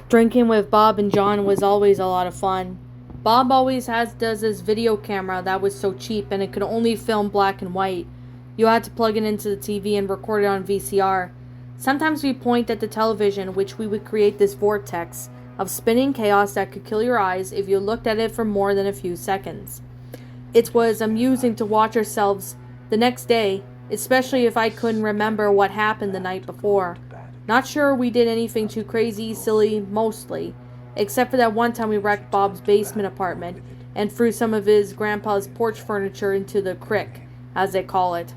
Drinking with Bob and John was always a lot of fun. Bob always does his video camera that was so cheap and it could only film black and white. You had to plug it into the TV and record it on VCR. Sometimes we point at the television, which we would create this vortex of spinning chaos that could kill your eyes if you looked at it for more than a few seconds. It was amusing to watch ourselves the next day, especially if I couldn't remember what happened the night before. Not sure we did anything too crazy, silly, mostly, except for that one time we wrecked Bob's basement apartment and threw some of his grandpa's porch furniture into the crick, as they call it.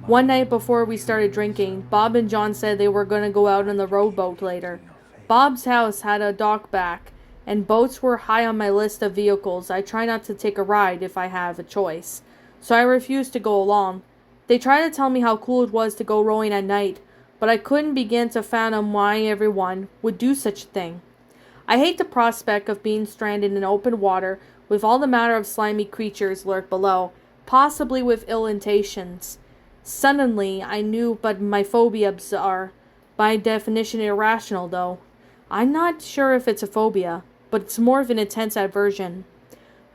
One night before we started drinking, Bob and John said they were going to go out on the rowboat later. Bob's house had a dock back, and boats were high on my list of vehicles I try not to take a ride if I have a choice, so I refused to go along. They tried to tell me how cool it was to go rowing at night, but I couldn't begin to fathom why everyone would do such a thing. I hate the prospect of being stranded in open water with all the matter of slimy creatures lurk below, possibly with ill intentions. Suddenly, I knew but my phobias are, by definition, irrational, though. I'm not sure if it's a phobia, but it's more of an intense aversion.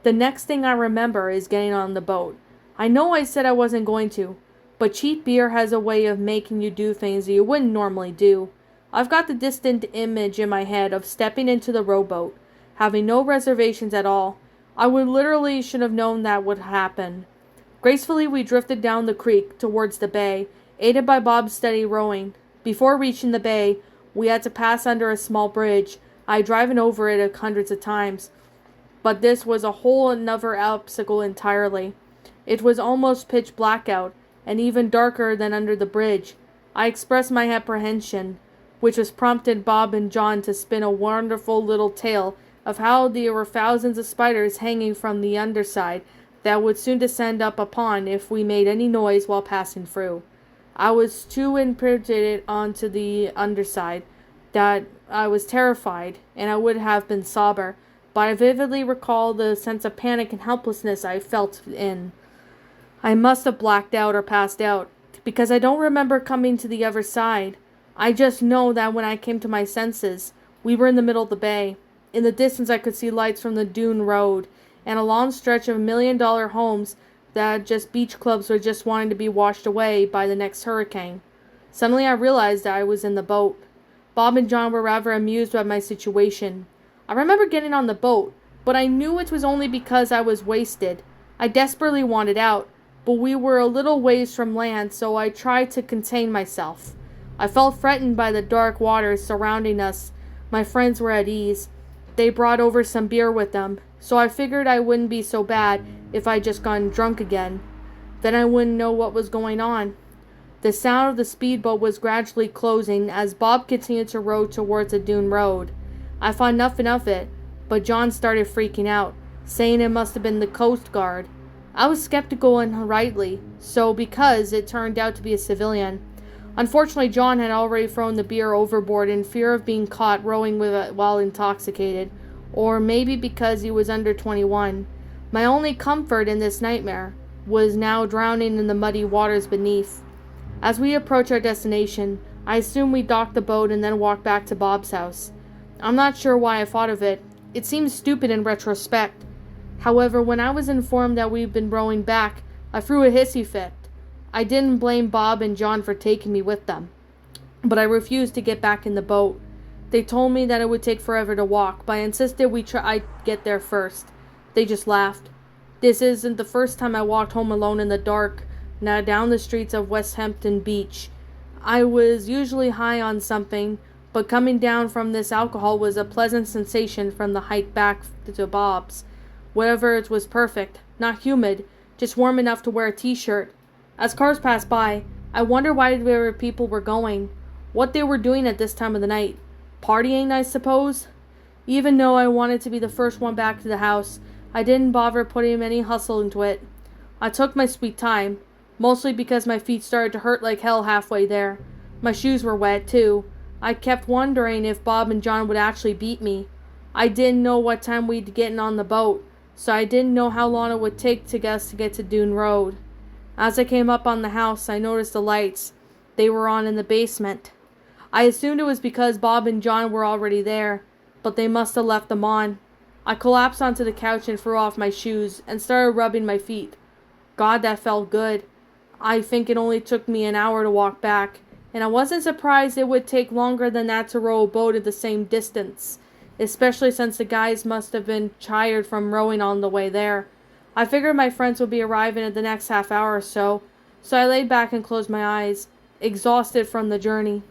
The next thing I remember is getting on the boat. I know I said I wasn't going to, but cheap beer has a way of making you do things that you wouldn't normally do. I've got the distant image in my head of stepping into the rowboat, having no reservations at all. I would literally should have known that would happen. Gracefully we drifted down the creek towards the bay, aided by Bob's steady rowing. Before reaching the bay, we had to pass under a small bridge. I had driven over it hundreds of times, but this was a whole another obstacle entirely. It was almost pitch black out, and even darker than under the bridge. I expressed my apprehension, which was prompted Bob and John to spin a wonderful little tale of how there were thousands of spiders hanging from the underside that would soon descend up upon if we made any noise while passing through. I was too imprinted onto the underside that I was terrified, and I would have been sober, but I vividly recall the sense of panic and helplessness I felt in. I must have blacked out or passed out, because I don't remember coming to the other side. I just know that when I came to my senses, we were in the middle of the bay. In the distance I could see lights from the Dune Road, and a long stretch of $1 million homes that just beach clubs were just wanting to be washed away by the next hurricane. Suddenly I realized that I was in the boat. Bob and John were rather amused by my situation. I remember getting on the boat, but I knew it was only because I was wasted. I desperately wanted out, but we were a little ways from land, so I tried to contain myself. I felt threatened by the dark waters surrounding us. My friends were at ease. They brought over some beer with them, so I figured I wouldn't be so bad if I just gotten drunk again. Then I wouldn't know what was going on. The sound of the speedboat was gradually closing as Bob continued to row towards the Dune Road. I thought nothing of it, but John started freaking out, saying it must have been the Coast Guard. I was skeptical and rightly so because it turned out to be a civilian. Unfortunately, John had already thrown the beer overboard in fear of being caught rowing with it while intoxicated, or maybe because he was under 21. My only comfort in this nightmare was now drowning in the muddy waters beneath. As we approached our destination, I assumed we docked the boat and then walked back to Bob's house. I'm not sure why I thought of it. It seems stupid in retrospect. However, when I was informed that we'd been rowing back, I threw a hissy fit. I didn't blame Bob and John for taking me with them, but I refused to get back in the boat. They told me that it would take forever to walk, but I insisted I'd get there first. They just laughed. This isn't the first time I walked home alone in the dark, now down the streets of West Hampton Beach. I was usually high on something, but coming down from this alcohol was a pleasant sensation from the hike back to Bob's. Whatever, it was perfect, not humid, just warm enough to wear a t-shirt. As cars passed by, I wondered where people were going, what they were doing at this time of the night. Partying, I suppose? Even though I wanted to be the first one back to the house, I didn't bother putting any hustle into it. I took my sweet time, mostly because my feet started to hurt like hell halfway there. My shoes were wet, too. I kept wondering if Bob and John would actually beat me. I didn't know what time we'd get on the boat, so I didn't know how long it would take us to get to Dune Road. As I came up on the house, I noticed the lights. They were on in the basement. I assumed it was because Bob and John were already there. but they must have left them on. I collapsed onto the couch and threw off my shoes and started rubbing my feet. God, that felt good. I think it only took me an hour to walk back, and I wasn't surprised it would take longer than that to row a boat at the same distance, especially since the guys must have been tired from rowing on the way there. I figured my friends would be arriving in the next half hour or so I laid back and closed my eyes, exhausted from the journey.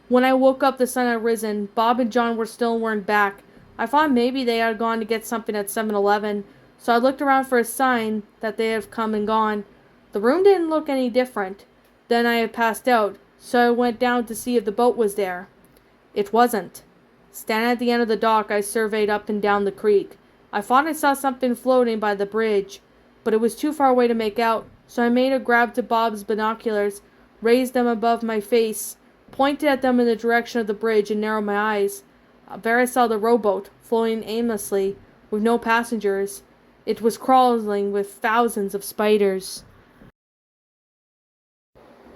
When I woke up, the sun had risen. Bob and John weren't back. I thought maybe they had gone to get something at 7-Eleven, so I looked around for a sign that they had come and gone. The room didn't look any different. Then I had passed out, so I went down to see if the boat was there. It wasn't. Standing at the end of the dock, I surveyed up and down the creek. I thought I saw something floating by the bridge, but it was too far away to make out, so I made a grab to Bob's binoculars, raised them above my face, pointed at them in the direction of the bridge, and narrowed my eyes. There I saw the rowboat, floating aimlessly, with no passengers. It was crawling with thousands of spiders.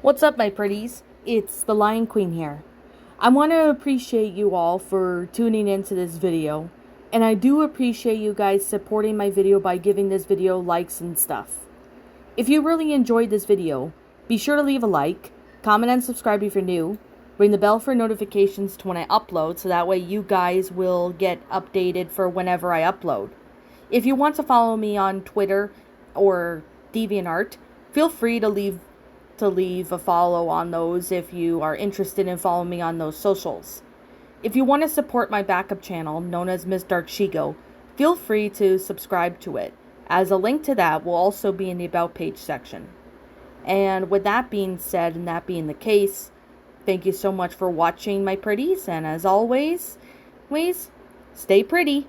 What's up, my pretties? It's the Lion Queen here. I want to appreciate you all for tuning into this video, and I do appreciate you guys supporting my video by giving this video likes and stuff. If you really enjoyed this video, be sure to leave a like, comment and subscribe if you're new, ring the bell for notifications to when I upload so that way you guys will get updated for whenever I upload. If you want to follow me on Twitter or DeviantArt, feel free to leave a follow on those if you are interested in following me on those socials. If you want to support my backup channel, known as Miss Dark Shigo, feel free to subscribe to it, as a link to that will also be in the About page section. And with that being said, and that being the case, thank you so much for watching, my pretties, and as always, stay pretty.